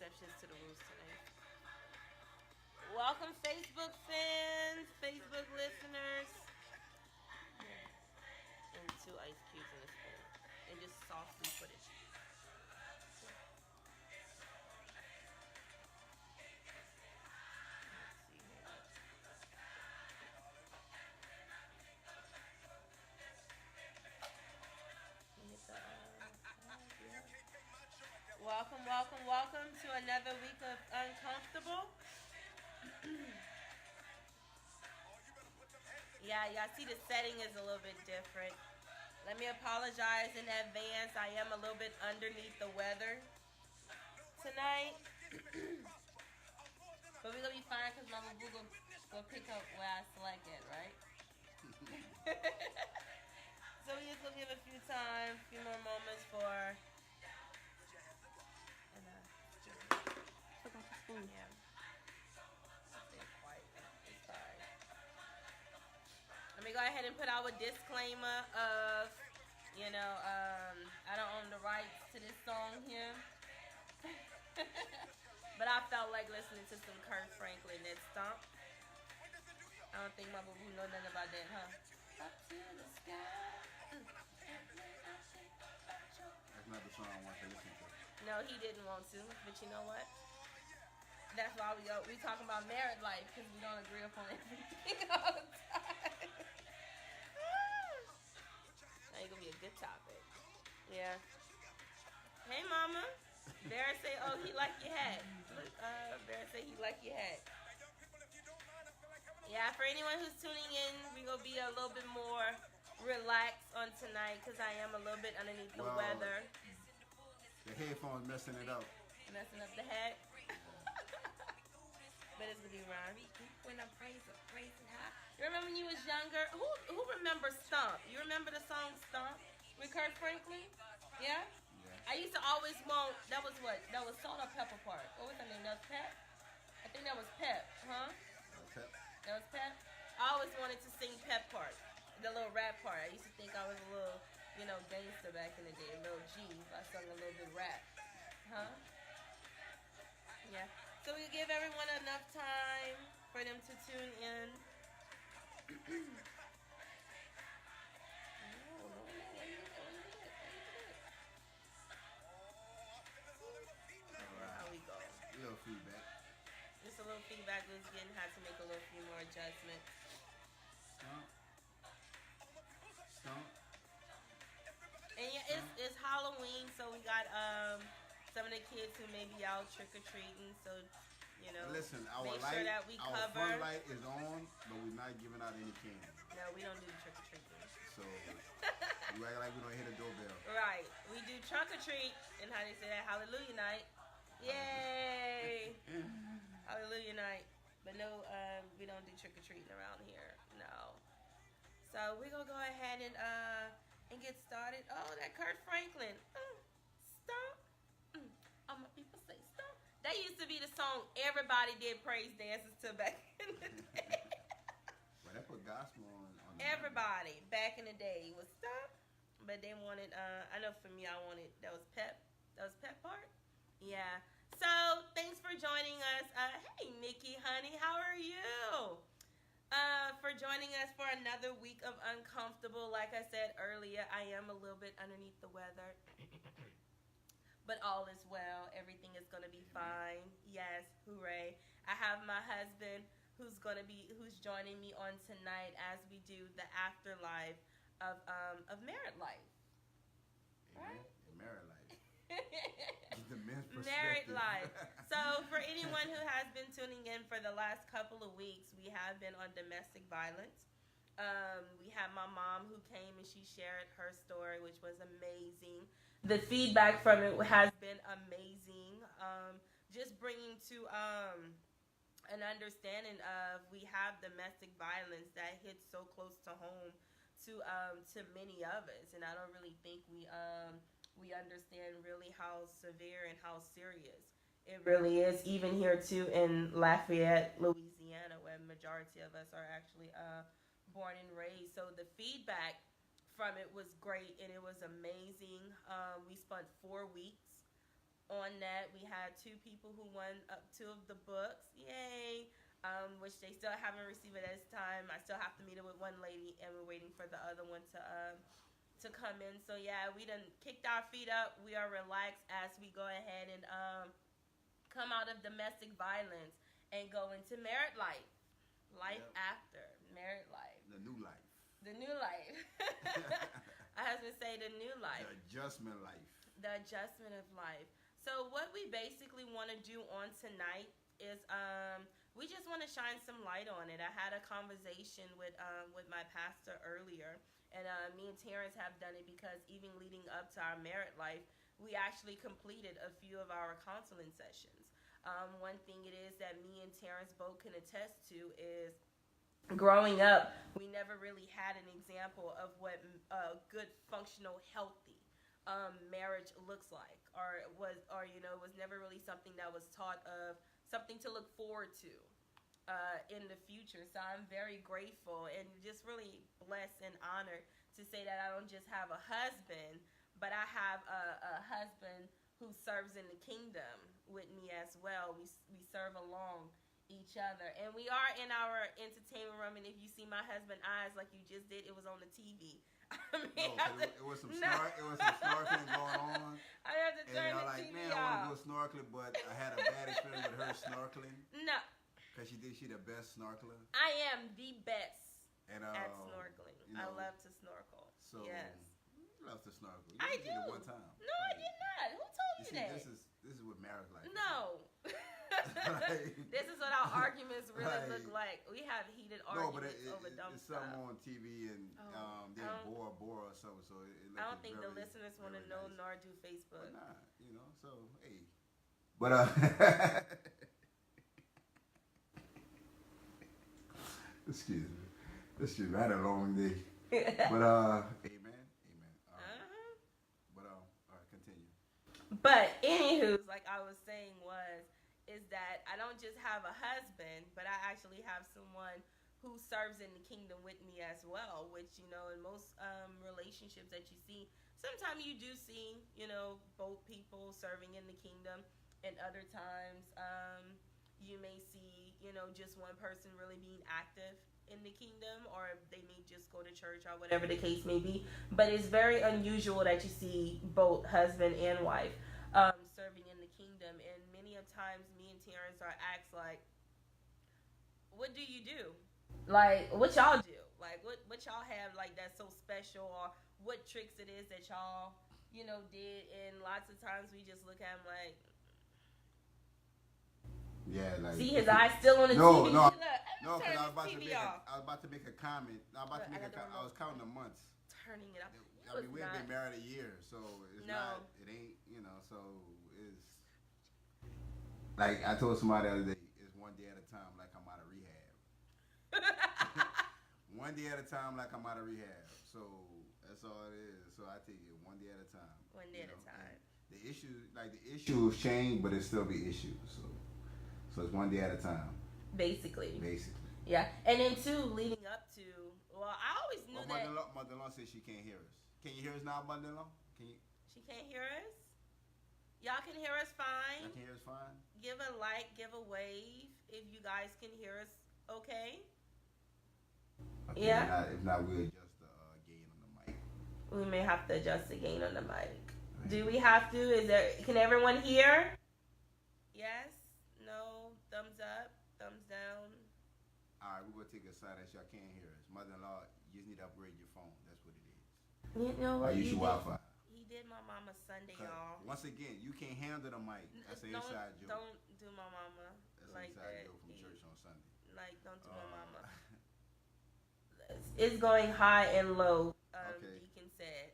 exceptions to the rules tonight. Welcome, Facebook fans, Facebook listeners, and 2 ice cubes in a spoon, and just soft food footage. Let's see here. Welcome, welcome, welcome to another week of Uncomfortable. Yeah, y'all see the setting is a little bit different. Let me apologize in advance. I am a little bit underneath the weather tonight. But we're gonna be fine because Mama Boo gonna pick up where I select it, right? So we just gonna give a few time, a few more moments for and Forgot the spoon. yeah. Stay quiet. It's fine. Let me go ahead and put our disclaimer of, I don't own the rights to this song here. But I felt like listening to some Kurt Franklin and Stomp. I don't think my boo know nothing about that, huh? Up to the sky. That's not the song I want to listen to. No, he didn't want to, but you know what? That's why we talking about married life because we don't agree upon everything all the time. Now you're gonna be a good topic. Yeah. Hey, Mama. Bear say, "Oh, he like your hat." Bear say he like your hat. Yeah, for anyone who's tuning in, we're gonna be a little bit more relaxed on tonight because I am a little bit underneath the weather. The headphones messing it up. Messing up the hat. But it's gonna be around. When I'm praising high. You remember when you was younger? Who remembers Stomp? You remember the song Stomp with Kurt Franklin? Yeah? I used to always want, that was what? That was Salt or Pepper part. What was her name? That was Pep? I think that was Pep, huh? Pep. That was Pep? I always wanted to sing Pep part. The little rap part. I used to think I was a little, gangster back in the day. A little G. I sung a little bit of rap. Huh? Yeah. So we give everyone enough time for them to tune in. How we go? Little feedback. Just a little feedback. We was getting had to make a little few more adjustments. Stomp. And yeah, it's Halloween, so we got some of the kids who may be out trick or treating. So Listen, our make light, sure that we our cover. front light is on, but we're not giving out any candy. No, we don't do trick or treating. So you act like we don't hit a doorbell. Right. We do trunk or treat, and how they say that, Hallelujah night. Yay! Hallelujah night. But no, we don't do trick or treating around here. No. So we're gonna go ahead and get started. Oh, that Kurt Franklin. Stomp. All my people say stomp. That used to be the song everybody did praise dances to back in the day. Well, they put gospel on Everybody back in the day was stomp, but they wanted. I know for me, I wanted that was Pep. That was Pep part. Yeah. So thanks for joining us. Hey, Nikki, honey, how are you? For joining us for another week of Uncomfortable. Like I said earlier, I am a little bit underneath the weather. But all is well. Everything is going to be fine. Yes, hooray. I have my husband who's joining me on tonight as we do the afterlife of married life. Right? Married life. The men's perspective. Married life. So for anyone who has been tuning in for the last couple of weeks, we have been on domestic violence. We had my mom who came and she shared her story, which was amazing. The feedback from it has been amazing. Just bringing to an understanding of we have domestic violence that hits so close to home to many of us, and I don't really think we understand really how severe and how serious it really is. Even here too in Lafayette, Louisiana, where majority of us are actually born and raised. So the feedback from it was great and it was amazing. We spent 4 weeks on that. We had 2 people who won up 2 of the books. Yay! Which they still haven't received it at this time. I still have to meet it with one lady, and we're waiting for the other one to come in. So yeah, we done kicked our feet up. We are relaxed as we go ahead and come out of domestic violence and go into married life. Life after married life. The new life. The new life. I have to say the new life. The adjustment life. The adjustment of life. So what we basically want to do on tonight is we just want to shine some light on it. I had a conversation with my pastor earlier, and me and Terrence have done it because even leading up to our married life, we actually completed a few of our counseling sessions. One thing it is that me and Terrence both can attest to is growing up, we never really had an example of what a good, functional, healthy marriage looks like, or was never really something that was taught of, something to look forward to in the future. So I'm very grateful and just really blessed and honored to say that I don't just have a husband, but I have a husband who serves in the kingdom with me as well. We serve along each other, and we are in our entertainment room, and if you see my husband's eyes like you just did, it was on the TV. It was some snorkeling going on. I have to turn the like, TV man, off. I want to go snorkeling, but I had a bad experience with her snorkeling. No. Because she the best snorkeler. I am the best at snorkeling. I love to snorkel. So, yes. You love to snorkel. You I did do. it one time. No, I did not. Who told you that? This is what marriage like. No. This is what our arguments really look like. We have heated arguments over dumb it's stuff. something on TV and they bore or something. So I don't think the listeners want to know, nor do Facebook. But not, so hey. But excuse me, I had a long day. But amen. But all right, continue. But anywho, like I was saying is that I don't just have a husband, but I actually have someone who serves in the kingdom with me as well, which, in most relationships that you see, sometimes you do see, both people serving in the kingdom, and other times you may see, just one person really being active in the kingdom, or they may just go to church or whatever the case may be. But it's very unusual that you see both husband and wife serving in the kingdom, and many of times me and Terrence are asked, like, what do you do? Like, what y'all do? Like, what y'all have, like, that's so special, or what tricks it is that y'all, did, and lots of times we just look at him like, yeah, like, see his eyes still on the TV. No, because I was about to make a comment. I was counting the months. Turning it off. I mean, we've been married a year, so it's not. It ain't. So it's like I told somebody the other day. It's one day at a time, like I'm out of rehab. One day at a time, like I'm out of rehab. So that's all it is. So I take it one day at a time. One day at a time. The issues change, but it still be issues. So it's one day at a time. Basically. Yeah, and then too, leading up to, I always knew that. Mother-in-law says she can't hear us. Can you hear us now, mother-in-law? She can't hear us? Y'all can hear us fine? Y'all can hear us fine? Give a like, give a wave if you guys can hear us okay. Yeah? If not, we'll adjust the gain on the mic. We may have to adjust the gain on the mic. Right. Do we have to? Can everyone hear? Yes? No? Thumbs up? Thumbs down? Alright, we're going to take a side that y'all can't hear us. Mother-in-law, you just need to upgrade your phone. That's what it is. You know what? Use your Wi-Fi. He did my mama Sunday, y'all. Once again, you can't handle the mic. That's an inside joke. Don't do my mama like that. That's an inside joke from church on Sunday. Like, don't do my mama. It's going high and low, okay. Deacon said.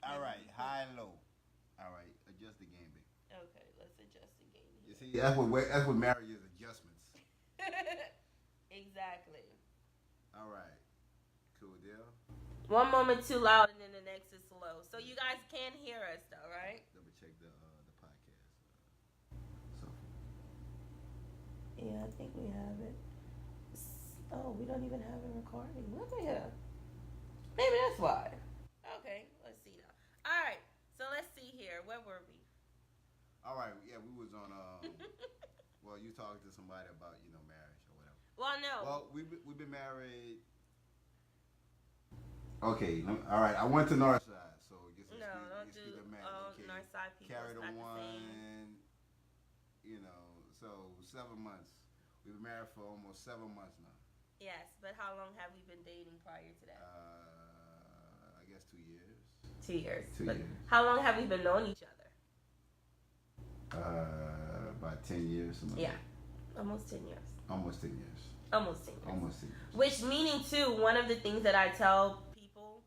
Alright, high and low. Alright, adjust the game, baby. Okay, let's adjust the game here. You see, that's what marriage is, adjustments. Exactly. Alright. Cool deal. One moment too loud and then the next is slow. So you guys can hear us though, right? Double check the podcast. Yeah, I think we have it. Oh, we don't even have it recording. Look at here. Maybe that's why. Okay, let's see now. Alright, so let's see here. Where were we? All right, yeah, we was on. Well, you talking to somebody about marriage or whatever. Well, no. Well, we've been married. Okay, all right. I went to Northside, so No, don't do the man. Okay. Northside people. Carried It's on not the same. one. So 7 months. We've been married for almost 7 months now. Yes, but how long have we been dating prior to that? I guess 2 years. 2 years. 2 But years. how long have we been knowing each other? About 10 years. Yeah, almost 10 years. Almost 10 years. Almost 10 years. Almost 10 years. Which meaning too, one of the things that I tell people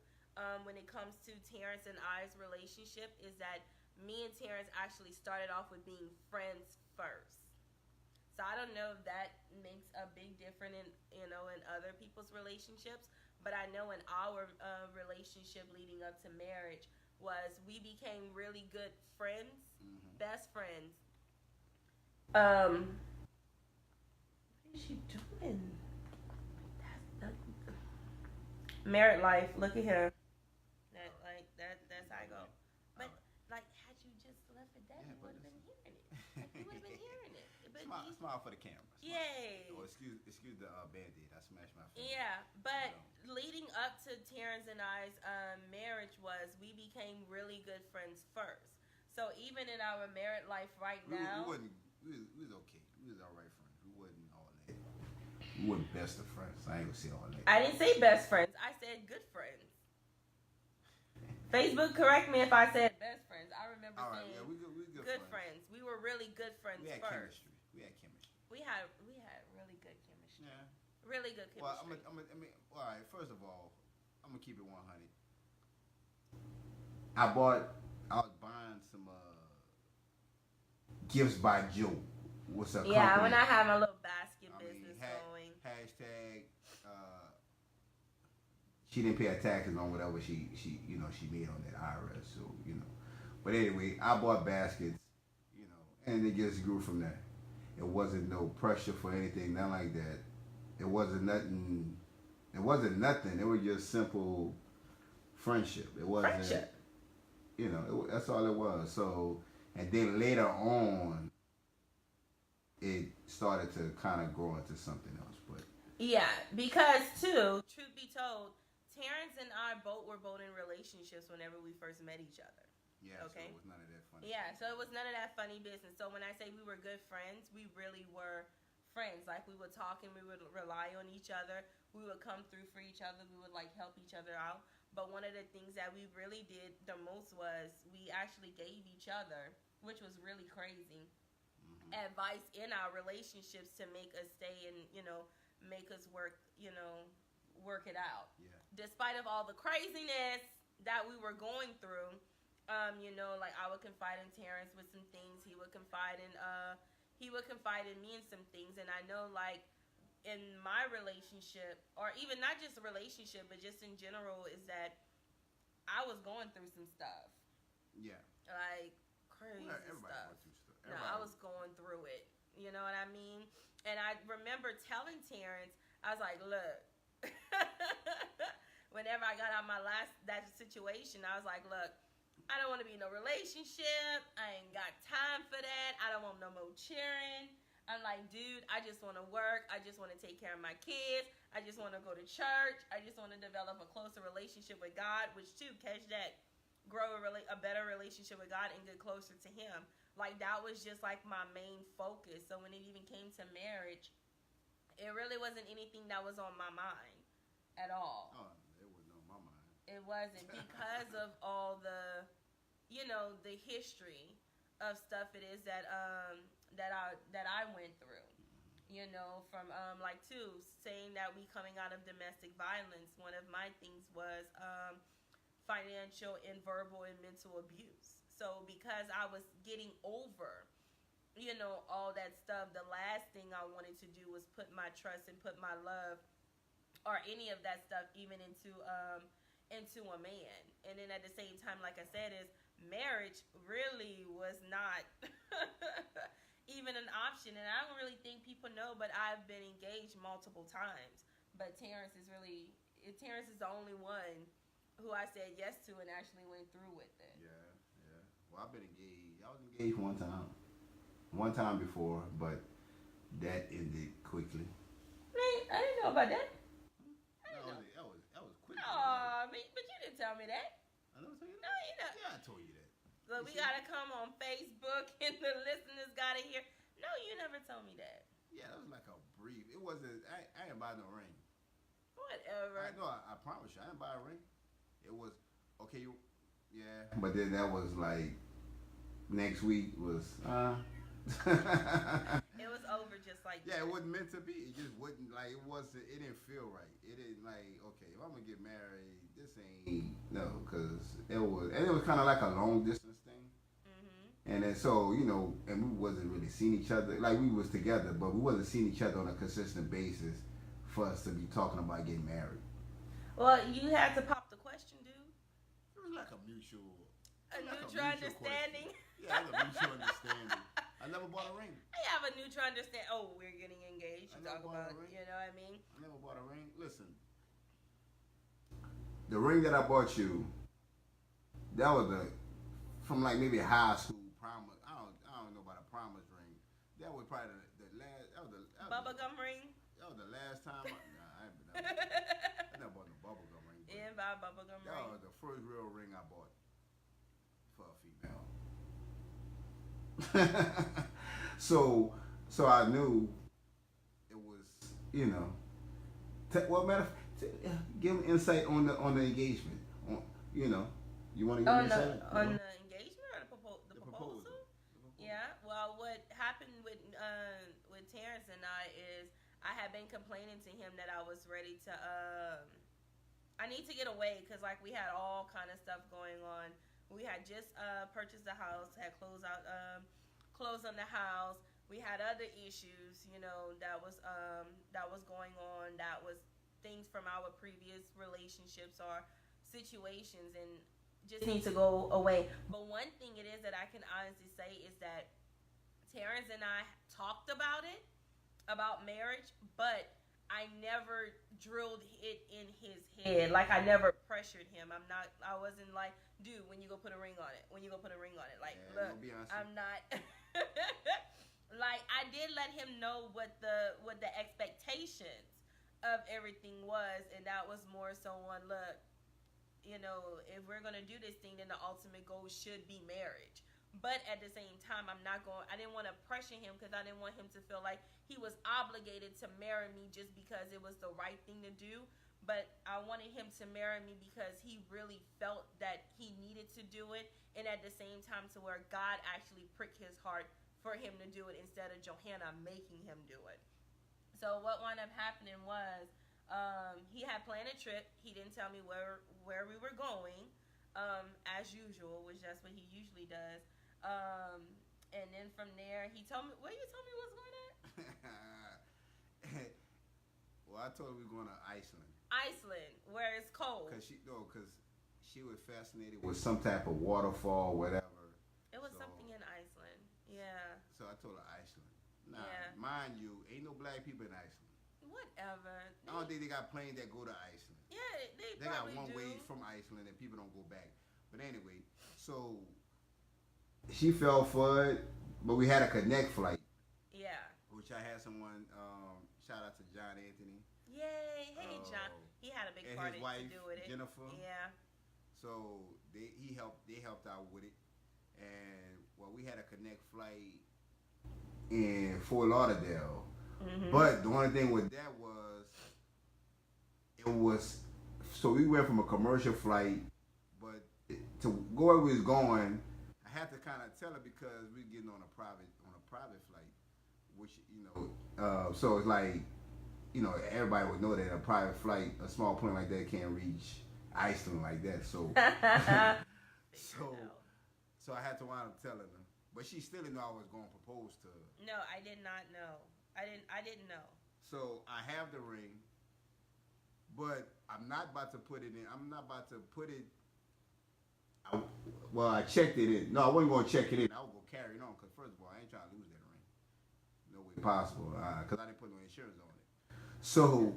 when it comes to Terrence and I's relationship is that me and Terrence actually started off with being friends first. So I don't know if that makes a big difference in other people's relationships, but I know in our relationship leading up to marriage was we became really good friends, best friends. What is she doing? Married life. Look at him. That's how I go. But had you just left it that, you would have been hearing it. You would have been hearing it. But Smile for the camera. Smile. Yay. Oh, excuse the Band-Aid. I smashed my face. Yeah, but leading up to Terrence and I's marriage was we became really good friends first. So even in our married life right now, we was okay. We was all right friends. We wasn't all that. We weren't best of friends. I ain't gonna say all that. I didn't say best friends. I said good friends. Facebook, correct me if I said best friends. I remember saying we good friends. We were really good friends we had first. Chemistry. We had chemistry. We had really good chemistry. Yeah. Really good chemistry. Well, all right. First of all, I'm gonna keep it 100. I was buying some gifts by Joe. What's up? Yeah, when I had my little basket business going. Hashtag. She didn't pay her taxes on whatever she made on that IRS. So but anyway, I bought baskets, and it just grew from there. It wasn't no pressure for anything, nothing like that. It wasn't nothing. It wasn't nothing. It was just simple friendship. It wasn't. Friendship. That's all it was. So, and then later on, it started to kind of grow into something else. But yeah, because too, truth be told, Terrence and I were both in relationships whenever we first met each other. Yeah, okay. So it was none of that funny. Yeah, so it was none of that funny business. So when I say we were good friends, we really were friends. Like we would talk and we would rely on each other. We would come through for each other. We would help each other out. But one of the things that we really did the most was we actually gave each other, which was really crazy, advice in our relationships to make us stay and make us work it out. Yeah. Despite of all the craziness that we were going through, I would confide in Terrence with some things. He would confide in me in some things. And I know in my relationship, or even not just a relationship, but just in general, is that I was going through some stuff. Yeah. Crazy everybody stuff. went through stuff. No, I was going through it. You know what I mean? And I remember telling Terrence, I was like, look, whenever I got out that situation, I was like, look, I don't want to be in a relationship. I ain't got time for that. I don't want no more cheering. I'm like, dude, I just want to work. I just want to take care of my kids. I just want to go to church. I just want to develop a closer relationship with God, which too, catch that, grow a better relationship with God and get closer to Him. That was just my main focus. So when it even came to marriage, it really wasn't anything that was on my mind at all. Oh, it wasn't on my mind. It wasn't because of all the, the history of stuff it is that I went through. From saying that we coming out of domestic violence, one of my things was financial and verbal and mental abuse. So because I was getting over, all that stuff, the last thing I wanted to do was put my trust and put my love or any of that stuff even into a man. And then at the same time, like I said, is marriage really was not even an option. And I don't really think people know, but I've been engaged multiple times. But Terrence is the only one who I said yes to and actually went through with it. Yeah. Well, I've been engaged. I was engaged one time before, but that ended quickly. I didn't know about that. That was quick. Oh, but you didn't tell me that. I never told you No, that. you know. Yeah, I told you that. Look, we gotta come on Facebook, and the listeners gotta hear. No, you never told me that. Yeah, that was like a brief. It wasn't. I didn't buy no ring. Whatever. I promise you, I didn't buy a ring. It was okay. Yeah, but then that was like next week was. It was over just like Yeah, that. it wasn't meant to be. It just wouldn't like it wasn't. It didn't feel right. It didn't like okay. If I'm gonna get married, this ain't no because it was kind of like a long distance thing. And then so and we wasn't really seeing each other. Like we was together, but we wasn't seeing each other on a consistent basis for us to be talking about getting married. Well, you had to pop the question, dude. It was like a mutual understanding. Yeah, it was a mutual understanding. I never bought a ring. I have a mutual understanding. Oh, we're getting engaged. You talk about, you know what I mean? I never bought a ring. Listen, the ring that I bought you, that was from like maybe high school promise. I don't know about a promise ring. That was probably the last. Bubblegum ring. That was the last time. I never bought no bubblegum ring. You didn't buy a bubblegum ring. That was the first real ring I bought for a female. so I knew it was, give them insight on the engagement. You want to give insight on the engagement or the proposal? Yeah. Well, what happened with Terrence and I is I had been complaining to him that I was ready to I need to get away because like we had all kind of stuff going on. We had just purchased a house, had closed on the house. We had other issues, that was going on. That was things from our previous relationships or situations, and just need to go away. But one thing it is that I can honestly say is that Terrence and I talked about marriage, but I never drilled it in his head. Like I never pressured him. I wasn't like, dude, when you go put a ring on it. Like, yeah, look, I'm not. Like I did let him know what the expectations of everything was, and that was more so on look. If we're gonna do this thing, then the ultimate goal should be marriage. But at the same time, I didn't want to pressure him because I didn't want him to feel like he was obligated to marry me just because it was the right thing to do. But I wanted him to marry me because he really felt that he needed to do it. And at the same time to where God actually pricked his heart for him to do it instead of Johanna making him do it. So what wound up happening was he had planned a trip. He didn't tell me where we were going, as usual, which that's what he usually does. And then from there, he told me, where you told me was going at? Well, I told her we were going to Iceland. Iceland, where it's cold. Because she was fascinated with some type of waterfall, whatever. It was something in Iceland. Yeah. So I told her Iceland. Now, yeah. Mind you, ain't no black people in Iceland. Whatever. I don't think they got planes that go to Iceland. Yeah, they got probably one do. way from Iceland and people don't go back. But anyway, so she fell for it, but we had a connect flight. Yeah. Which I had someone, shout out to John Anthony. Yay. Hey, John. He had a big part to do with it. Jennifer. Yeah. So they helped out with it. And we had a connect flight in Fort Lauderdale. Mm-hmm. But the only thing with that was so we went from a commercial flight, but to go where we was going, I had to kind of tell her because we getting on a private flight, which so it's like everybody would know that a private flight, a small plane like that can't reach Iceland like that. So so I had to wind up telling her, but she still didn't know I was going to propose to her. No, I did not know. I didn't know. So I have the ring, but I'm not about to put it in. I'm not about to put it. I checked it in. No, I wasn't going to check it in. I was going to carry it on because first of all, I ain't trying to lose that ring. No way possible. Because I didn't put no insurance on it. So,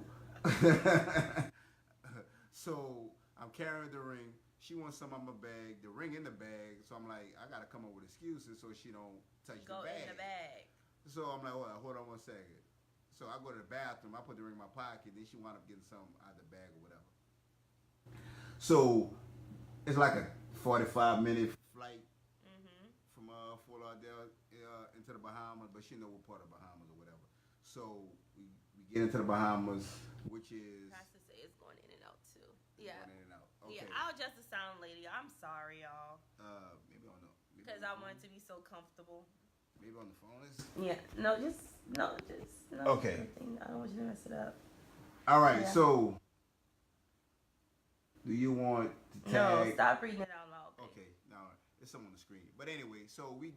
so I'm carrying the ring. She wants some of my bag, the ring in the bag. So I'm like, I gotta come up with excuses so she don't touch Go the bag. in the bag. So I'm like, hold on 1 second. So I go to the bathroom. I put the ring in my pocket. Then she wound up getting something out of the bag or whatever. So it's like a 45-minute flight from Fort Lauderdale into the Bahamas, but she know what part of Bahamas or whatever. So we get into the Bahamas, which is Pastor say it's going in and out too. Yeah. going in and out. Okay. Yeah, I'll just a sound lady. I'm sorry, y'all. Maybe on the Because I want it to be so comfortable. maybe on the phone. Yeah. No. Okay. I don't want you to mess it up. All right. Yeah. So do you want to tag? No, stop reading it out loud. Babe. Okay. No, it's something on the screen. But anyway, so we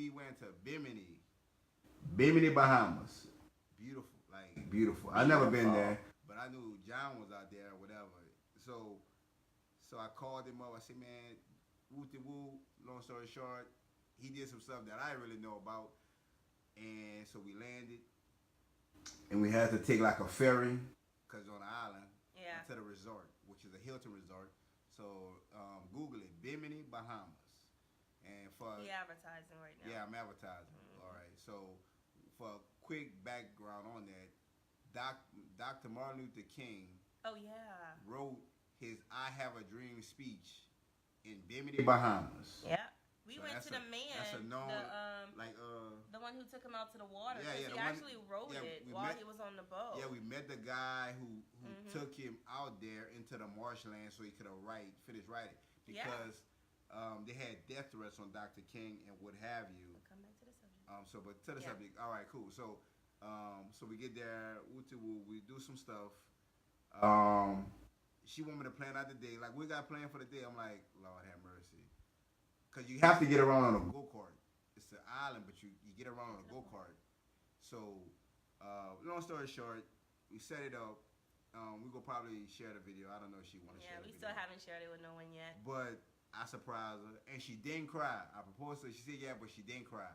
went to Bimini, Bahamas. Beautiful, like beautiful. I never been there, but I knew John was out there or whatever. So I called him up. I said, man, woo. Long story short, he did some stuff that I didn't really know about, and so we landed, and we had to take like a ferry, cause on the island, to the resort, which is a Hilton resort. So Google it, Bimini, Bahamas, and for advertising right now. yeah, I'm advertising. All right, so for a quick background on that, Dr. Martin Luther King. Oh yeah. Wrote his "I Have a Dream" speech in Bimini, Bahamas. Yeah. We So went to the man, That's a known, the one who took him out to the water. Yeah, He actually wrote it while he was on the boat. Yeah, we met the guy who took him out there into the marshland so he could finish writing because they had death threats on Dr. King and what have you. We'll come back to the subject. But to the subject. All right, cool. So we get there. We do some stuff. She want me to plan out the day. Like, we got planned for the day. I'm like, Lord have mercy. Because you have to get around on a go-kart. It's an island, but you get around on a go-kart. So, long story short, we set it up. We will probably share the video. I don't know if she want to share the video. Yeah, we still haven't shared it with no one yet. But I surprised her, and she didn't cry. I proposed to her. She said, yeah, but she didn't cry.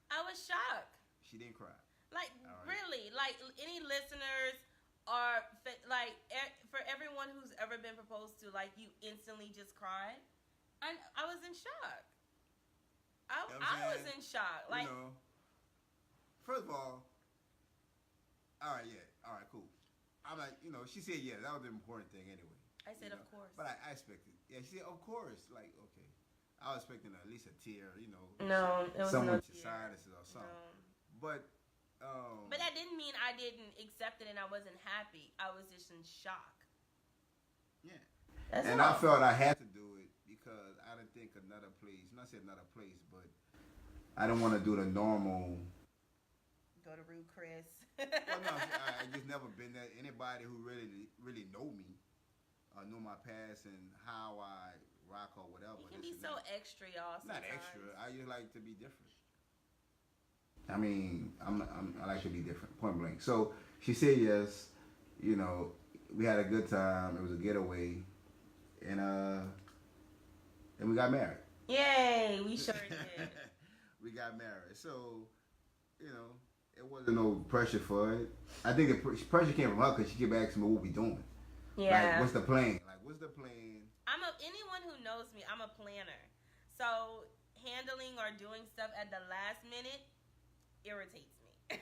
I was shocked. She didn't cry. Like, right. Really? Like, any listeners are, like, for everyone who's ever been proposed to, like, you instantly just cried? I was in shock. I was in shock. Like, first of all right, cool. I'm like, she said, yeah, that was the important thing anyway. I said, of course. But I expected. Yeah, she said, of course. Like, okay. I was expecting at least a tear, No, it was someone no to tear. sign this or something. No. But that didn't mean I didn't accept it and I wasn't happy. I was just in shock. Yeah. That's and all. I felt I had to do it because I didn't think another place, not say another place, but I didn't want to do the normal. Go to Rude Chris. Well, no, I just never been there. Anybody who really know me, know my past and how I rock or whatever. You can be so extra, y'all. Sometimes. Not extra. I just like to be different. I mean, I like to be different, point blank. So she said yes. We had a good time. It was a getaway, and we got married. Yay! We sure did. We got married. So, it wasn't no pressure for it. I think the pressure came from her because she kept asking me what we doing. Yeah. Like, what's the plan? Anyone who knows me, I'm a planner. So handling or doing stuff at the last minute irritates me.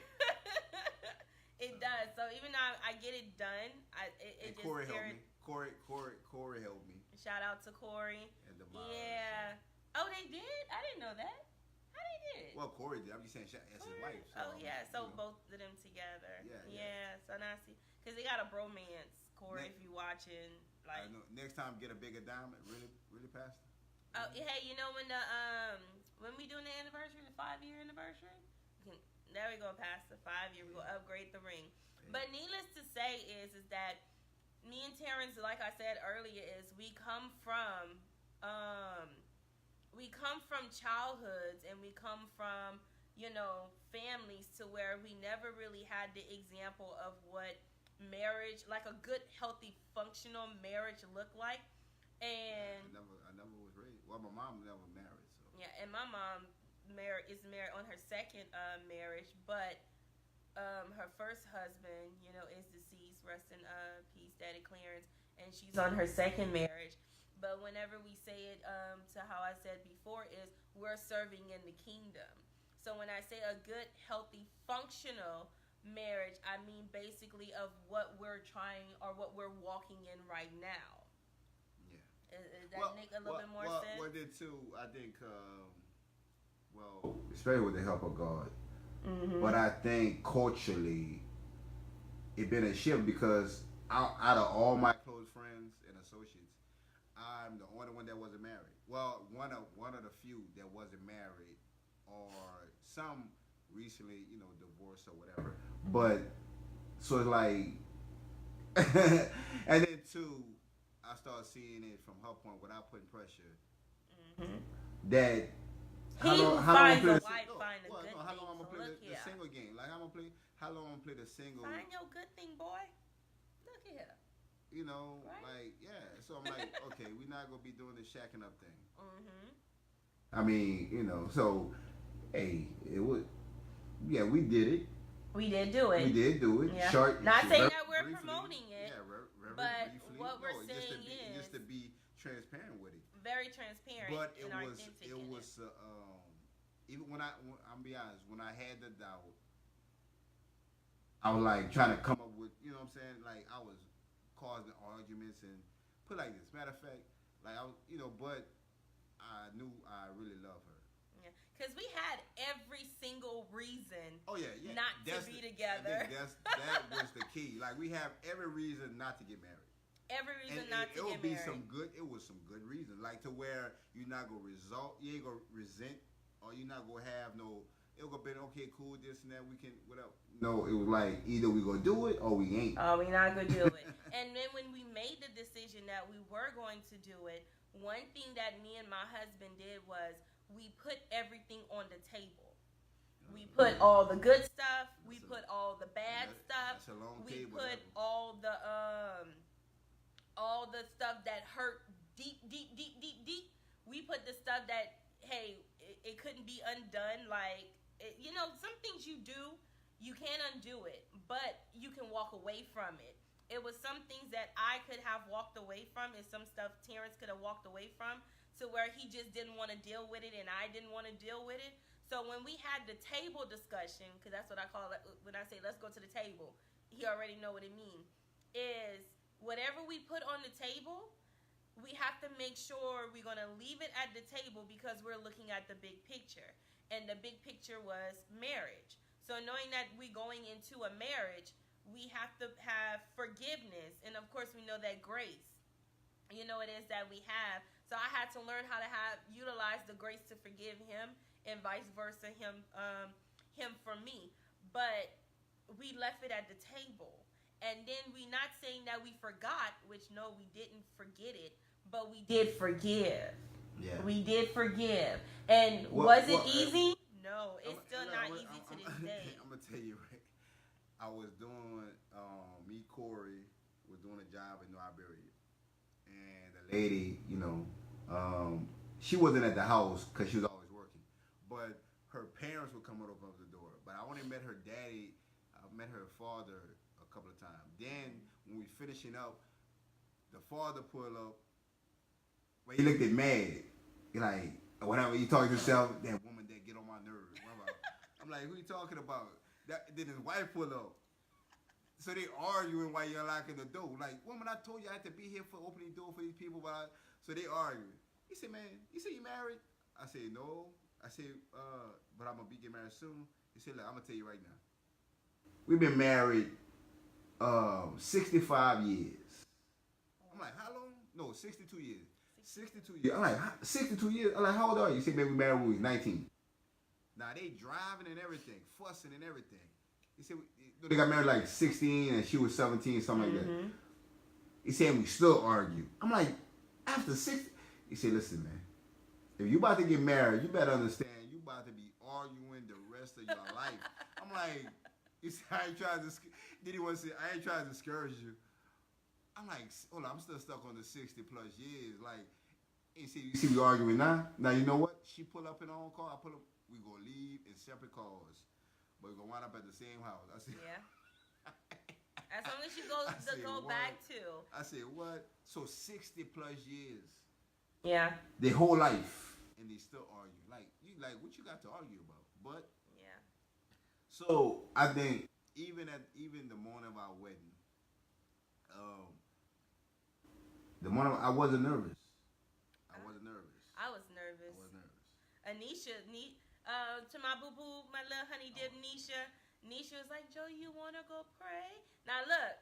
It does. So even though I get it done, it just Corey helped me. Corey helped me. Shout out to Corey. And the yeah. Oh, they did? I didn't know that. How they did? Well, Corey did. I'm just saying, as his wife. So, yeah. So both of them together. Yeah. So now I see, because they got a bromance. Corey, if you watching, like. Next time, get a bigger diamond. Really, Pastor. Oh, hey, when we doing the anniversary, the 5-year anniversary, there we go, past the 5-year, we go upgrade the ring. Yeah. But needless to say is that me and Terrence, like I said earlier, we come from childhoods and we come from, families to where we never really had the example of what marriage, like a good, healthy, functional marriage looked like. And I never was raised. Well, my mom never married, so. Yeah, and my mom is married on her second marriage, but her first husband, is deceased. Rest in peace, Daddy Clarence, and she's on her second marriage. But whenever we say it to how I said before is we're serving in the kingdom. So when I say a good, healthy, functional marriage, I mean basically of what we're trying or what we're walking in right now. Yeah. Does that make a little bit more sense? Well, then too, I think, especially with the help of God. Mm-hmm. But I think culturally, it been a shift because out of all my close friends and associates, I'm the only one that wasn't married. Well, one of the few that wasn't married, or some recently, divorced or whatever. But so it's like, and then two, I started seeing it from her point without putting pressure. Mm-hmm. That how long I'm gonna play the single game? Like how long I'm gonna play the single? Find your good thing, boy. Look here. Right? So I'm like, okay, we're not gonna be doing the shacking up thing. Mm-hmm. I mean, so hey, it was, we did it. We did do it. We did do it. Yeah. Short, not saying that we're briefly, promoting it. Yeah, but briefly. What we're saying is just to be transparent with it. Very transparent. But it was even when I'm be honest, when I had the doubt, I was like trying to come up with, what I'm saying? Like I was causing arguments and put like this. Matter of fact, like I was, but I knew I really love her. Yeah, because we had every single reason. Oh yeah, not to be together. I think that was the key. Like we have every reason not to get married. Every reason not to get married. It was some good reason, like to where you're not gonna you ain't gonna resent, or you're not gonna have no. It was gonna be okay, cool, this and that. We can whatever. No, it was like either we gonna do it or we ain't. Oh, we not gonna do it. And then when we made the decision that we were going to do it, one thing that me and my husband did was we put everything on the table. We put all the good stuff. We put all the bad stuff. That's a long we table. put all the stuff that hurt deep. We put the stuff that it couldn't be undone. Like some things you do, you can't undo it, but you can walk away from it. It was some things that I could have walked away from, and some stuff Terrence could have walked away from, to where he just didn't want to deal with it, and I didn't want to deal with it. So when we had the table discussion, because that's what I call it when I say let's go to the table, he already know what it means, is whatever we put on the table, we have to make sure we're going to leave it at the table because we're looking at the big picture. And the big picture was marriage. So knowing that we're going into a marriage, we have to have forgiveness. And of course, we know that grace, it is that we have. So I had to learn how to utilize the grace to forgive him, and vice versa, him for me. But we left it at the table. And then we not saying that we forgot, which no, we didn't forget it, but we did forgive. Yeah. We did forgive. And was it easy? No, it's still not easy to this day. I'm going to tell you, right? I was doing, Corey was doing a job in New Iberia. And the lady, she wasn't at the house because she was always working. But her parents would come over the door. But I only met her daddy, I met her father a couple of times. Then, when we finishing up, the father pulled up. Well, he looked at mad. He like, whenever you talk to yourself, that woman that get on my nerves. I'm like, who you talking about? Then his wife pulled up. So they arguing while you're unlocking the door. Like, woman, I told you I had to be here for opening the door for these people. So they arguing. He said, man, you say you married? I said, no. I said, but I'm going to be getting married soon. He said, look, I'm going to tell you right now. We've been married 65 years. I'm like, how long? No, 62 years. 62 years. I'm like, 62 years? I'm like, how old are you? He said, man, we married when we was 19. Now, they driving and everything, fussing and everything. He said, they got married like 16 and she was 17, something like that. He said, we still argue. I'm like, after 60? He said, listen, man, if you about to get married, you better understand you about to be arguing the rest of your life. I'm like, he said, I ain't trying to, did he want to say, I ain't trying to discourage you. I'm like, hold on, I'm still stuck on the 60 plus years. Like, you see we arguing now? Now, you know what? She pull up in her own car, I pull up, we gonna leave in separate cars. But we're gonna wind up at the same house. I said, yeah. As long as you go back to. I said, what? So 60 plus years. Yeah. Their whole life, and they still argue. Like you, like what you got to argue about? But Yeah. so I think even the morning of our wedding, um, the morning I wasn't nervous. I wasn't nervous. I was I nervous. was nervous. Anisha, to my boo boo, my little honey dip, Nisha was like, Joe, you wanna go pray? Now look,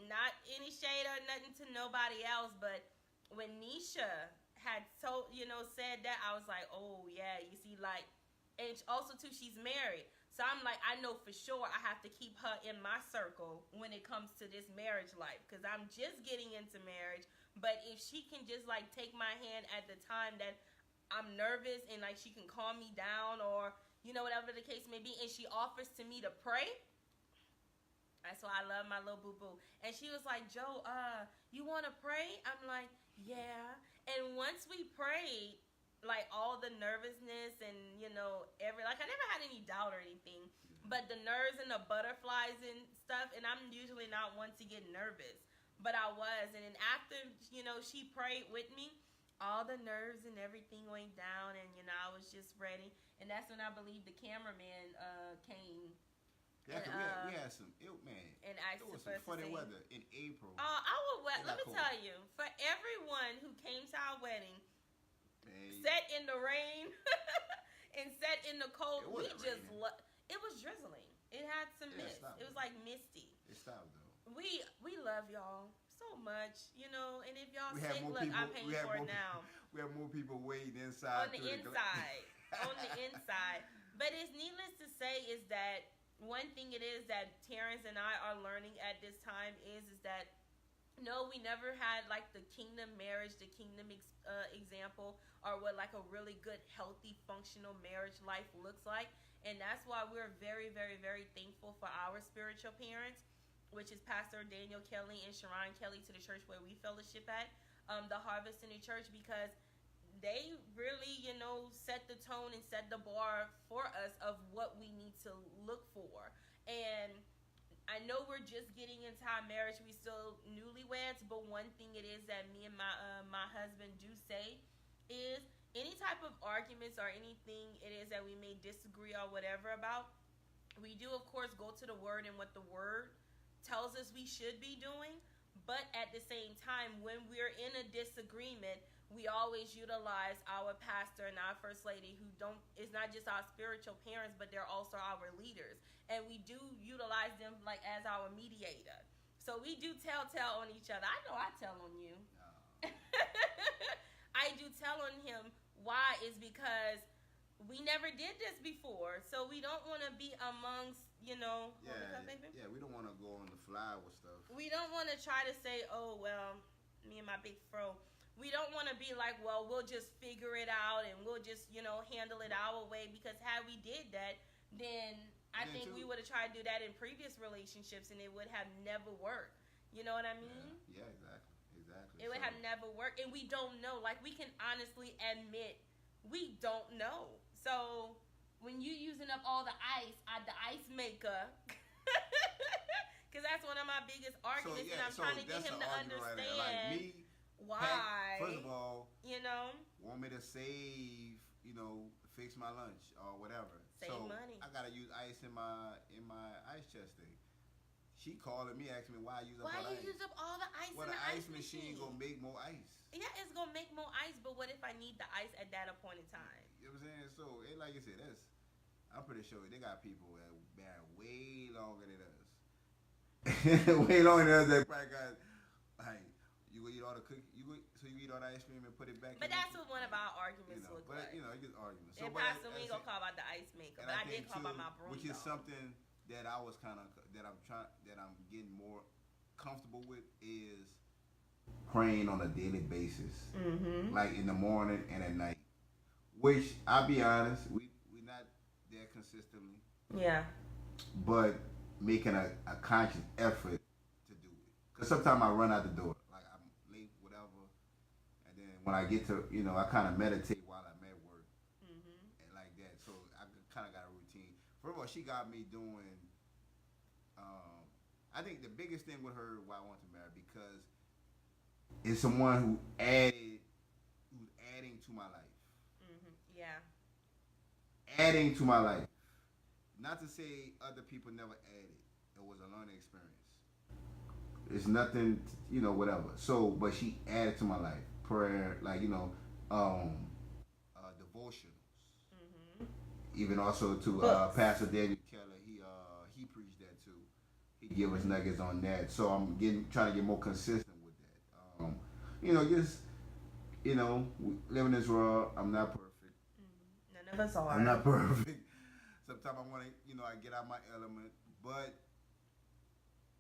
not any shade or nothing to nobody else, but when Nisha had said that, I was like, oh yeah, you see, like, and also too, she's married, so I'm like, I know for sure I have to keep her in my circle when it comes to this marriage life, because I'm just getting into marriage. But if she can just like take my hand at the time that I'm nervous, and like she can calm me down, or whatever the case may be, and she offers to me to pray. That's why I love my little boo boo. And she was like, Joe, you want to pray? I'm like, yeah. And once we prayed, like all the nervousness and like I never had any doubt or anything, but the nerves and the butterflies and stuff. And I'm usually not one to get nervous, but I was. And then after she prayed with me, all the nerves and everything went down, and I was just ready. And that's when I believe the cameraman came. Yeah, we had some man. And it was some funny weather in April. Let me tell you, for everyone who came to our wedding, sat in the rain and sat in the cold, it was drizzling. It had some mist. It was like misty. It stopped though. We love y'all so much, and if y'all sick, look, I'm paying for it now. We have more people waiting inside. On the inside. On the inside. But it's needless to say is that one thing it is that Terrence and I are learning at this time is that no, we never had like the kingdom marriage, the kingdom example, or what like a really good, healthy, functional marriage life looks like. And that's why we're very, very, very thankful for our spiritual parents, which is Pastor Daniel Kelly and Sharon Kelly to the church where we fellowship at, the Harvest in the Church, because they really, set the tone and set the bar for us of what we need to look for. And I know we're just getting into our marriage. We still newlyweds, but one thing it is that me and my husband do say is any type of arguments or anything it is that we may disagree or whatever about, we do, of course, go to the Word and what the Word tells us we should be doing. But at the same time, when we're in a disagreement, we always utilize our pastor and our first lady, who is not just our spiritual parents, but they're also our leaders. And we do utilize them like as our mediator. So we do tell on each other. I know I tell on you. No. I do tell on him. Why? Is because we never did this before. So we don't want to be amongst, we don't want to go on the fly with stuff. We don't want to try to say, oh, well, me and my big fro. We don't want to be like, well, we'll just figure it out and we'll just, handle it our way. Because had we did that, then I think we would have tried to do that in previous relationships and it would have never worked. You know what I mean? Yeah, exactly. It would have never worked. And we don't know. Like, we can honestly admit we don't know. So when you using up all the ice, the ice maker, because that's one of my biggest arguments, and I'm trying to get him to understand. Like me, why? First of all, want me to save, fix my lunch or whatever. Save money. I gotta use ice in my ice chest thing. She calling me, asking me why I use up all the ice. Why you use up all the ice in the ice machine gonna make more ice. Yeah, it's gonna make more ice, but what if I need the ice at that appointed time? You know what I'm saying? So, like you said, I'm pretty sure they got people that been way longer than us. Way longer than us. They probably got like. You go eat all the so you eat all the ice cream and put it back. But that's what one of our arguments look like. It gets arguments. So, and Pastor, we ain't gonna call about the ice maker, but I did call about my broom. Which is something that I was that I'm getting more comfortable with is praying on a daily basis, like in the morning and at night. Which I'll be honest, we not there consistently. Yeah. But making a conscious effort to do it, because sometimes I run out the door. When I get to, I kind of meditate while I'm at work, and like that. So I kind of got a routine. First of all, she got me doing. I think the biggest thing with her why I want to marry, because is someone who's adding to my life. Yeah. Adding to my life. Not to say other people never added. It was a learning experience. It's nothing, whatever. So, but she added to my life. Prayer, like, devotionals. Even also to Pastor Daniel Keller, he preached that too. He give us nuggets on that. So I'm trying to get more consistent with that. Just live in this world. I'm not perfect. None of us are. I'm not perfect. Sometimes I want to, I get out my element, but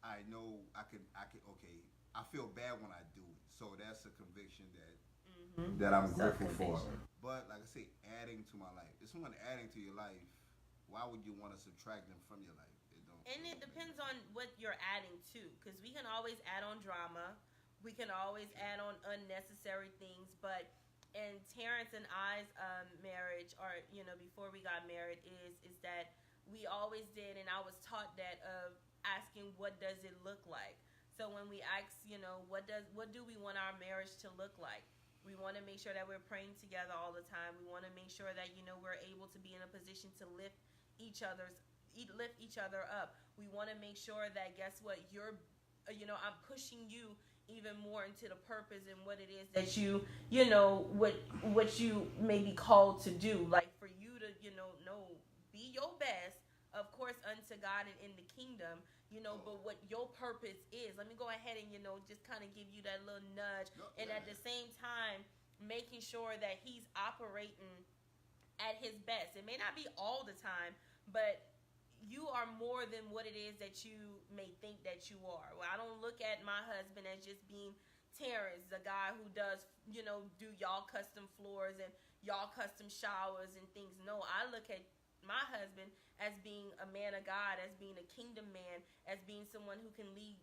I know I could. Okay, I feel bad when I do it. So that's a conviction that I'm grateful for. But like I say, adding to my life. If someone adding to your life, why would you want to subtract them from your life? It depends on what you're adding to, because we can always add on drama, we can always add on unnecessary things. But in Terrence and I's marriage, or before we got married, is that we always did, and I was taught that of asking, what does it look like? So when we ask, what do we want our marriage to look like? We want to make sure that we're praying together all the time. We want to make sure that we're able to be in a position to lift each other up. We want to make sure that, guess what, I'm pushing you even more into the purpose and what it is that what you may be called to do. Like for you to be your best, of course, unto God and in the kingdom, but what your purpose is. Let me go ahead and, just kind of give you that little nudge. And at the same time, making sure that he's operating at his best. It may not be all the time, but you are more than what it is that you may think that you are. Well, I don't look at my husband as just being Terrence, the guy who does, do y'all custom floors and y'all custom showers and things. No, I look at my husband as being a man of God, as being a kingdom man, as being someone who can lead,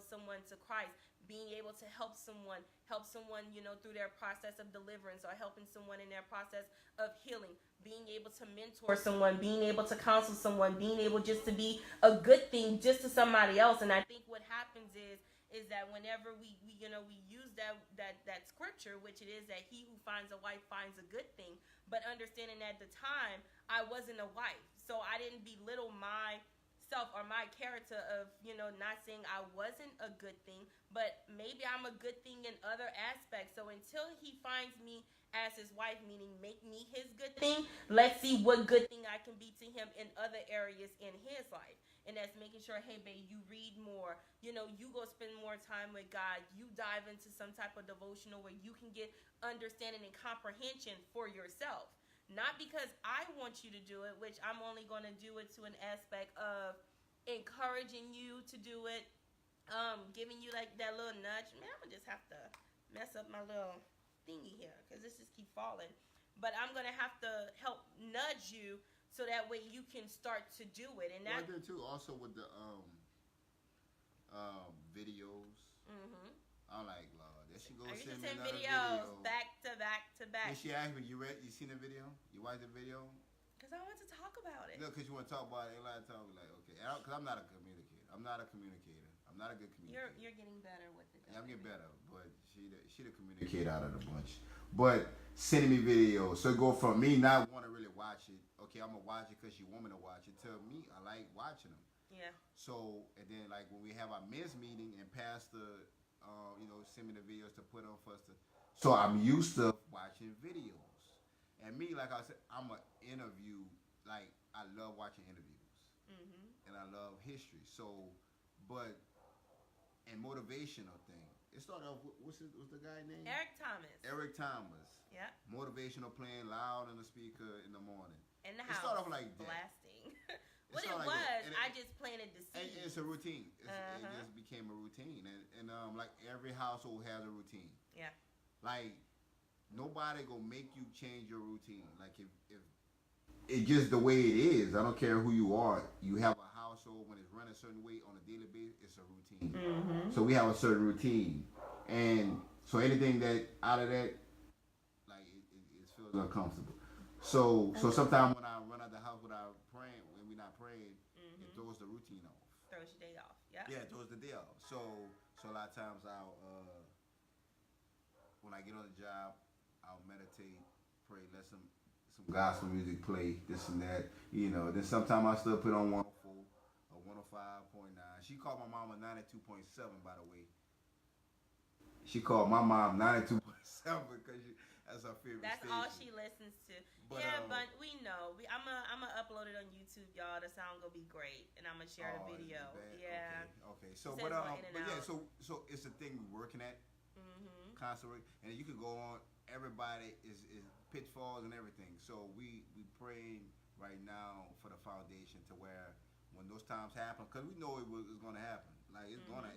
someone to Christ, being able to help someone, through their process of deliverance, or helping someone in their process of healing, being able to mentor someone, being able to counsel someone, being able just to be a good thing just to somebody else. And I think what happens is that whenever we use that scripture, which it is that he who finds a wife finds a good thing, but understanding at the time I wasn't a wife, so I didn't belittle myself or my character of not saying I wasn't a good thing, but maybe I'm a good thing in other aspects. So until he finds me as his wife, meaning make me his good thing, let's see what good thing I can be to him in other areas in his life. And that's making sure, hey, babe, you read more. You go spend more time with God. You dive into some type of devotional where you can get understanding and comprehension for yourself. Not because I want you to do it, which I'm only going to do it to an aspect of encouraging you to do it, giving you like that little nudge. Man, I'm going to just have to mess up my little thingy here because this just keep falling. But I'm going to have to help nudge you so that way you can start to do it. And that I did too. Also with the videos. I'm like, Lord, there she goes. I used to send videos back to back to back. Did she ask me, you seen the video? You watched the video? Because I want to talk about it. No, because you want to talk about it. A lot of times, like, okay, because I'm not a communicator. I'm not a good communicator. You're getting better with it. Yeah, I'm getting better, but she the communicator out of the bunch. But sending me videos, so it go from me not want to really watch it. Okay, I'm gonna watch it because you want me to watch it. To me, I like watching them. Yeah. So and then like when we have our men's meeting and Pastor, send me the videos to put on for us to. So I'm used to watching videos. And me, like I said, I'm an interview. Like I love watching interviews, and I love history. So, but and motivational thing. It started off. What's the guy name? Eric Thomas. Yeah. Motivational, playing loud on the speaker in the morning. In the house. It started off like that. Blasting. What it was, I just planted the seed. And it's a routine. It just became a routine, and like every household has a routine. Yeah. Like nobody gonna make you change your routine. Like if it's just the way it is. I don't care who you are. You have a household when it's run a certain way on a daily basis. It's a routine. So we have a certain routine, and so anything that out of that, like it feels uncomfortable. So sometimes when I run out the house without praying, when we're not praying, it throws the routine off. Throws your day off. Yeah. Yeah, it throws the day off. So a lot of times I'll when I get on the job, I'll meditate, pray, let some gospel music play, this and that. Then sometimes I still put on 104 or 105.9. She called my mom a 92.7, by the way. She called my mom 92.7 because that's her favorite That's station. all she listens to. But we know. I'm gonna upload it on YouTube, y'all. The sound gonna be great, and I'm gonna share the video. Yeah. Okay. So, but yeah. So it's a thing we're working at constantly, and you can go on. Everybody is pitfalls and everything. So we praying right now for the foundation to where when those times happen, because we know it's gonna happen. Like it's gonna.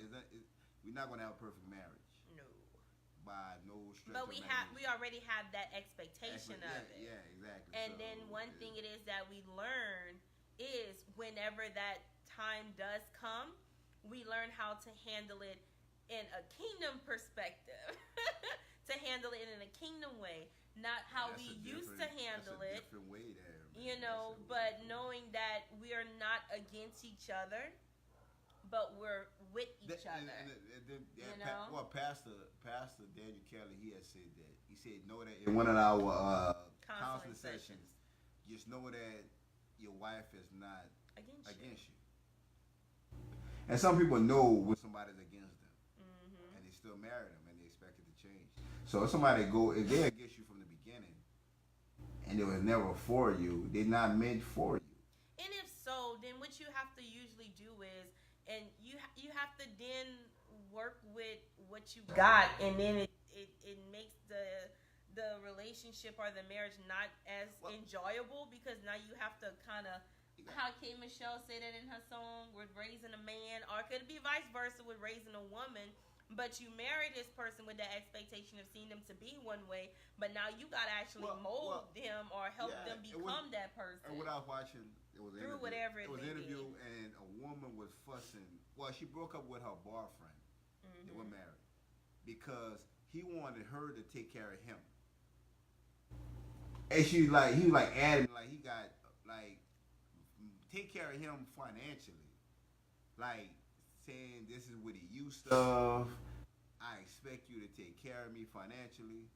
We're not gonna have a perfect marriage. No. By no stretch. But we already have that expectation of it. Yeah, exactly. And then one thing it is that we learn is whenever that time does come, we learn how to handle it in a kingdom perspective. To handle it in a kingdom way, not how we used to handle it. Different way there. But knowing that we are not against each other, but we're with each other. Well, Pastor Daniel Kelly, he had said that. He said, know that in one of our counseling sessions, just know that your wife is not against you. And some people know when somebody's against them, and they still marry them, and they expect it to change. So if they're against you from the beginning, and it was never for you, they're not meant for you. And if so, then what you have to usually do is, and you have to then work with what you got, and then it makes the relationship or the marriage not as enjoyable, because now you have to kind of, how K. Michelle say that in her song, with raising a man, or could it be vice versa with raising a woman, but you marry this person with that expectation of seeing them to be one way, but now you got to actually mold them or help them become that person. And what I was watching, it was an interview, and a woman was fussing. Well, she broke up with her boyfriend. They were married because he wanted her to take care of him, and he was like adamant, like he got like take care of him financially, like saying this is what he used to. I expect you to take care of me financially.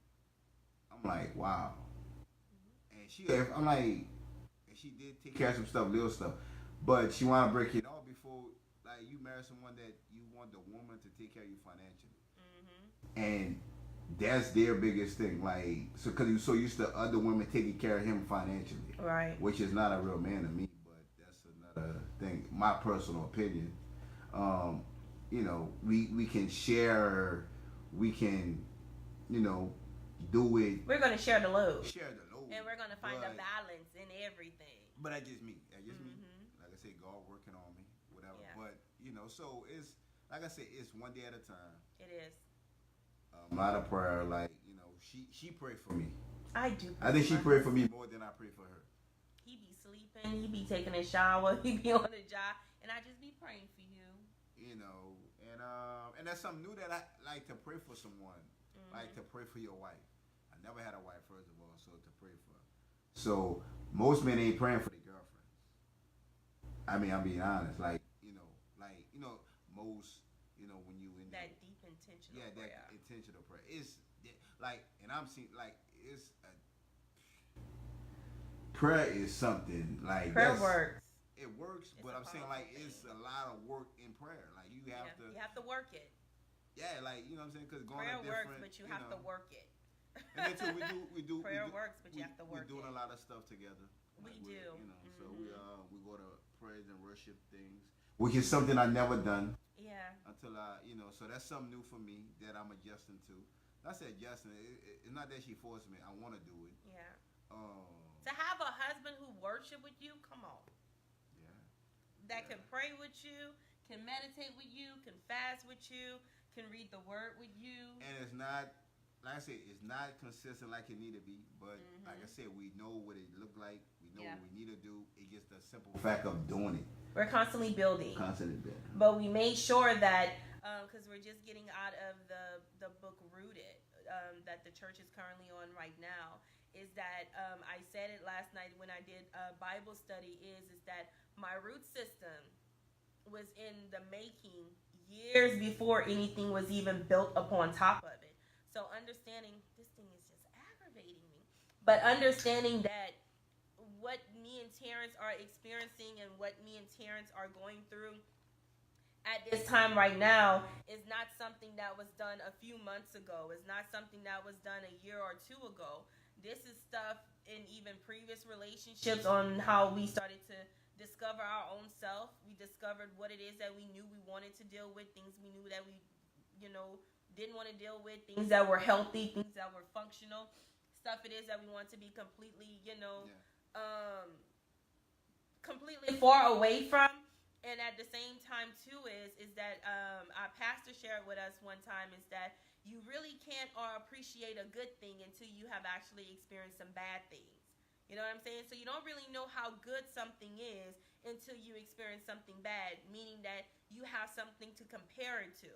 I'm like, wow. And she did take care of some stuff, little stuff, but she want to break it off before, like, you marry someone that you want the woman to take care of you financially, and that's their biggest thing. Like, so because you're so used to other women taking care of him financially, right? Which is not a real man to me, but that's another thing. My personal opinion. We can share, we can, do it. We're going to share the load. And we're going to find a balance in everything. But that's just me. Like I said, God working on me, whatever. Yeah. But, so it's, like I said, it's one day at a time. It is. A lot of prayer, like, she prayed for me. I do. I think she prayed for me more than I pray for her. He be sleeping, he be taking a shower, he be on the job, and I just be praying for you. And that's something new that I like to pray for someone. Like to pray for your wife. I never had a wife, first of all, so to pray for her. So most men ain't praying for their girlfriends. I mean, I'm being honest. Like, most, when you in that deep intentional prayer. That intentional prayer. It's like, and I'm seeing, like, it's prayer is something like prayer works. It works, but I'm saying, like, it's a lot of work in prayer. Like, you have to work it. Yeah, like, you know what I'm saying? Because going prayer to different, works, but you have to work it. And then too, we do. Prayer works, but you have to work it. We're doing a lot of stuff together. We do. So we go to praise and worship things, which is something I never done. Yeah. Until so that's something new for me that I'm adjusting to. I said adjusting. It's not that she forced me. I want to do it. Yeah. To have a husband who worship with you, come on. That can pray with you, can meditate with you, can fast with you, can read the word with you. And it's not, like I said, it's not consistent like it need to be. But like I said, we know what it look like. We know what we need to do. It's just the simple fact of doing it. We're constantly building. But we made sure that, because we're just getting out of the book Rooted, that the church is currently on right now, is that I said it last night when I did a Bible study, is that my root system was in the making years before anything was even built upon top of it. So understanding this thing is just aggravating me, but understanding that what me and Terrence are experiencing and what me and Terrence are going through at this time right now is not something that was done a few months ago. It's not something that was done a year or two ago. This is stuff in even previous relationships on how we started to discover our own self. We discovered what it is that we knew we wanted to deal with, things we knew that we, didn't want to deal with, things that were healthy, things that were functional, stuff it is that we want to be completely, completely far away from. And at the same time too is that our pastor shared with us one time is that you really can't appreciate a good thing until you have actually experienced some bad things. You know what I'm saying? So you don't really know how good something is until you experience something bad, meaning that you have something to compare it to.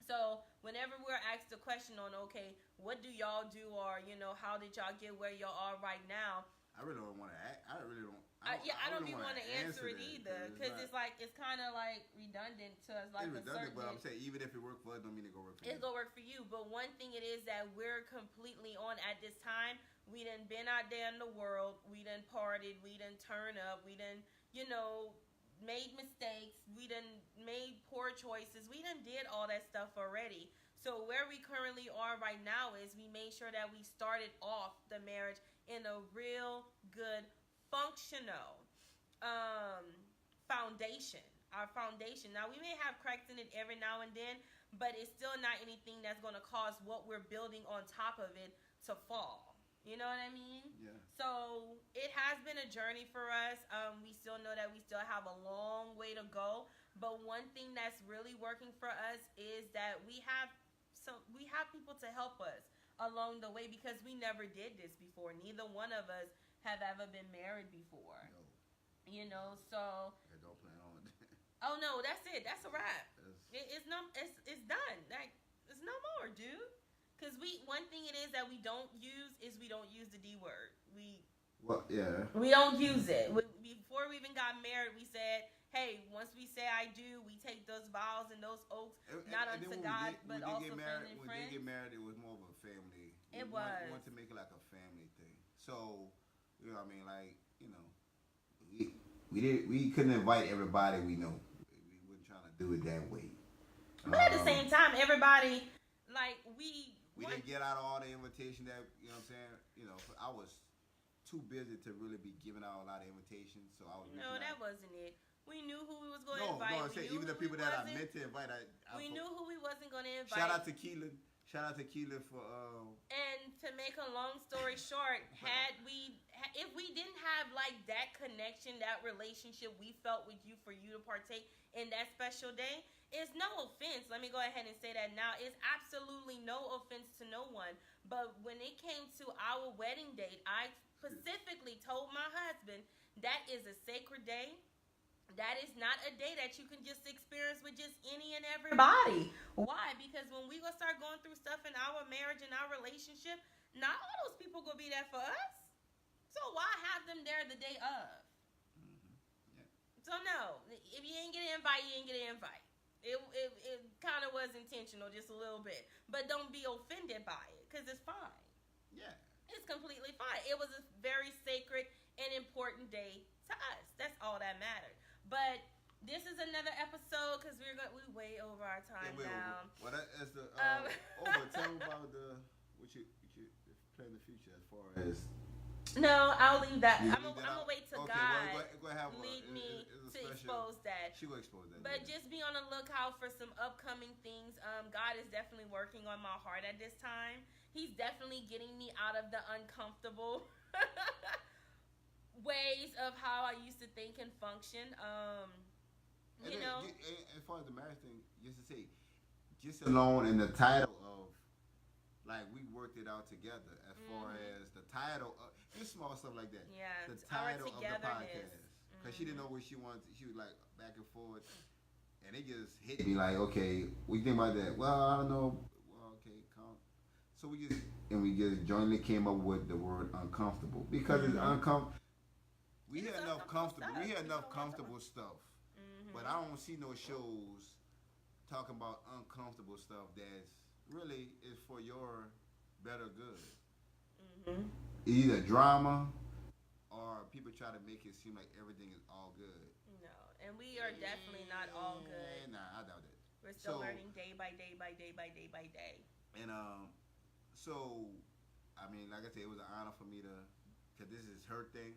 So whenever we're asked the question on, okay, what do y'all do, or how did y'all get where y'all are right now? I really don't want to act. I really don't. I don't even want to answer it either, because it's kind of like redundant to us. Like it's redundant, but I'm saying even if it worked for us, don't mean it go work for you. It's gonna work for you. But one thing it is that we're completely on at this time. We done been out there in the world. We done partied. We done turned up. We done made mistakes. We done made poor choices. We done did all that stuff already. So where we currently are right now is we made sure that we started off the marriage in a real good functional foundation. Our foundation. Now we may have cracks in it every now and then, but it's still not anything that's going to cause what we're building on top of it to fall. You know what I mean? Yeah. So it has been a journey for us. We still know that we still have a long way to go. But one thing that's really working for us is that we have people to help us along the way, because we never did this before. Neither one of us have ever been married before. No. So. I don't plan on it. Oh no, that's it. That's a wrap. It's done. Like, it's no more, dude. Because one thing it is that we don't use the D word. We don't use it. Before we even got married, we said, hey, once we say I do, we take those vows and those oaths, not unto God, but also family and friends. When we did get married, it was more of a family. It was. We wanted to make it like a family thing. So, we couldn't invite everybody we know. We weren't trying to do it that way. But at the same time, everybody, we didn't get out all the invitation that, you know what I'm saying? I was too busy to really be giving out a lot of invitations, so I was. No, that wasn't it. We knew who we was going to invite. No, I'm saying even the people that I meant to invite, we knew who we wasn't going to invite. Shout out to Keelan for. And to make a long story short, if we didn't have that connection, that relationship we felt with you for you to partake in that special day, it's no offense. Let me go ahead and say that now. It's absolutely no offense to no one. But when it came to our wedding date, I specifically told my husband that is a sacred day. That is not a day that you can just experience with just any and everybody. Why? Because when we gonna start going through stuff in our marriage and our relationship, not all those people gonna be there for us. So why have them there the day of? Mm-hmm. Yeah. So no, if you ain't get an invite, you ain't get an invite. It kind of was intentional, just a little bit. But don't be offended by it, because it's fine. Yeah. It's completely fine. It was a very sacred and important day to us. That's all that mattered. But this is another episode, because we way over our time now. Well, that's the tell me about what you plan in the future as far as. No, I'll leave that. I'm gonna wait till God lead me to expose that. She will expose that. But just be on the lookout for some upcoming things. God is definitely working on my heart at this time. He's definitely getting me out of the uncomfortable ways of how I used to think and function. As far as the marriage thing, just alone in the title of, we worked it out together as far as the title of, just small stuff like that. Yeah, the title of the podcast. Because she didn't know what she wanted. She was back and forth. And it just hit me okay, what do you think about that? Well, I don't know. Well, okay, calm. So we just jointly came up with the word uncomfortable. Because it's uncomfortable. We had enough comfortable stuff. Mm-hmm. But I don't see no shows talking about uncomfortable stuff that's really is for your better good. Mm-hmm. Either drama or people try to make it seem like everything is all good. No, and we are definitely not all good. Nah, I doubt it. We're still learning day by day by day by day by day. And so I mean, like I said, it was an honor for me to, cause this is her thing.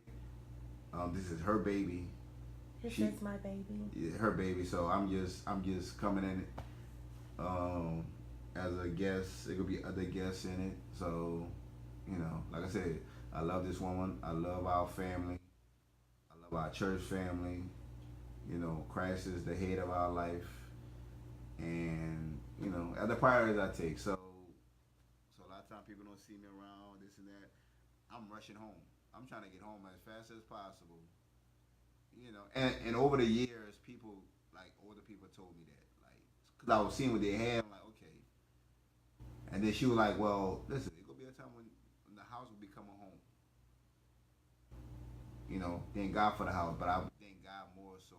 This is her baby. This is my baby. Yeah, her baby. So I'm just coming in as a guest. It could be other guests in it. So, you know, like I said, I love this woman. I love our family. I love our church family. You know, Christ is the head of our life, and you know, other priorities I take. So a lot of times people don't see me around, this and that. I'm rushing home. I'm trying to get home as fast as possible. You know, and over the years, people, like older people told me that, like, because I was seeing what they had, I'm like, okay. And then she was like, well, listen, there's going to be a time when the house will become a home. You know, thank God for the house, but I thank God more so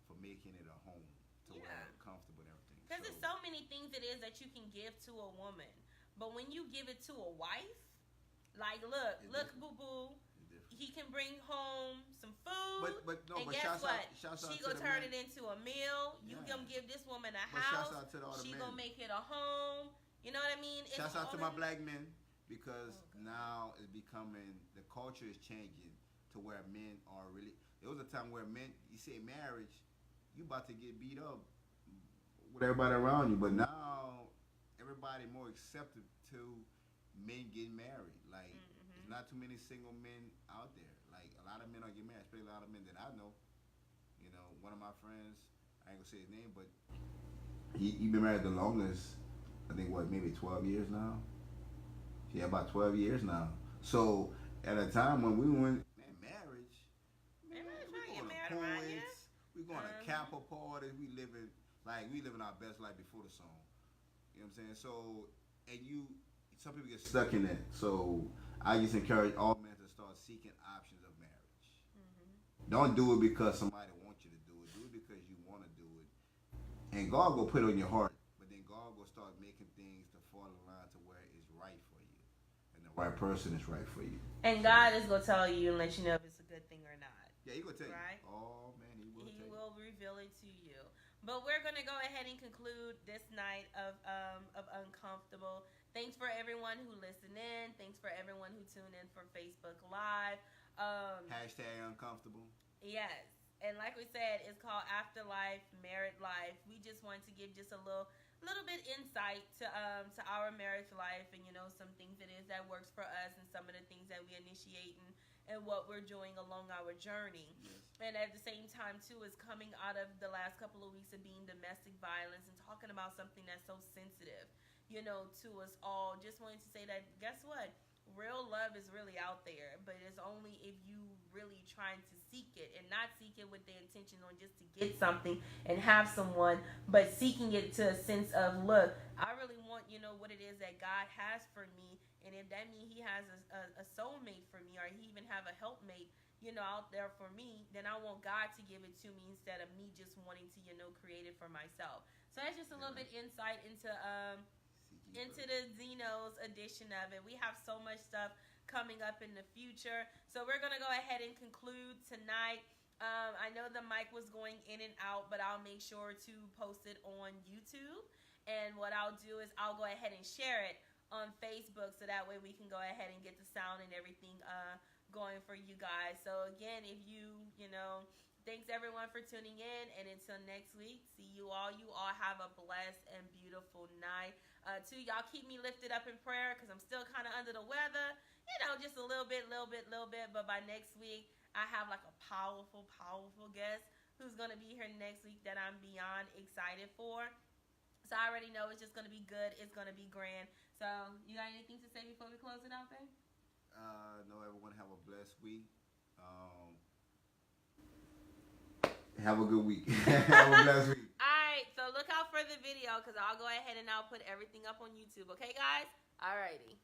for making it a home to where I'm comfortable and everything. Because there's so many things it is that you can give to a woman. But when you give it to a wife, like, look, boo-boo, he can bring home some food, and guess what? She gonna turn it into a meal. You gonna give this woman a house. She gonna make it a home. You know what I mean? Shouts out to my black men, because now it's becoming, the culture is changing to where men are really. There was a time where men, you say marriage, you about to get beat up with everybody around you, but now everybody more accepted to men getting married. Like, there's not too many single men out there. Like, a lot of men are getting married, especially a lot of men that I know. You know, one of my friends, I ain't gonna say his name, but he been married the longest. I think maybe 12 years now. Yeah, about 12 years now. So at a time when we went, marriage, we going to points, we going to Kappa parties, we living our best life before the song. You know what I'm saying? So, and some people get stuck in that. So I just encourage all men to start seeking options of marriage. Don't do it because somebody wants you to do it. Do it because you want to do it. And God will put it on your heart. But then God will start making things to fall in line to where it's right for you. And the right person is right for you. And God is going to tell you and let you know if it's a good thing or not. Yeah, He will tell right? you. Oh, man, He will tell you. He will reveal it to you. But we're going to go ahead and conclude this night of Uncomfortable. Thanks for everyone who listened in. Thanks for everyone who tuned in for Facebook Live. Hashtag uncomfortable. Yes. And like we said, it's called Afterlife, Married Life. We just want to give just a little bit insight to our marriage life, and you know, some things it is that works for us, and some of the things that we initiate and what we're doing along our journey. Yes. And at the same time too, is coming out of the last couple of weeks of being domestic violence and talking about something that's so sensitive, you know, to us all. Just wanting to say that, guess what? Real love is really out there, but it's only if you really trying to seek it, and not seek it with the intention on just to get something and have someone, but seeking it to a sense of, look, I really want, you know, what it is that God has for me, and if that means He has a soulmate for me, or He even have a helpmate, you know, out there for me, then I want God to give it to me instead of me just wanting to, you know, create it for myself. So that's just a little bit insight into the Zeno's edition of it. We have so much stuff coming up in the future. So we're going to go ahead and conclude tonight. I know the mic was going in and out, but I'll make sure to post it on YouTube. And what I'll do is I'll go ahead and share it on Facebook, so that way we can go ahead and get the sound and everything going for you guys. So again, if you know, thanks everyone for tuning in, and until next week, see you all. You all have a blessed and beautiful night. Y'all keep me lifted up in prayer, because I'm still kind of under the weather, you know, just a little bit. But by next week, I have like a powerful guest who's going to be here next week that I'm beyond excited for. So I already know it's just going to be good. It's going to be grand. So you got anything to say before we close it out, babe? No, everyone have a blessed week. Have a good week. Have a blessed week. Alright, so look out for the video, because I'll go ahead and I'll put everything up on YouTube. Okay, guys? Alrighty.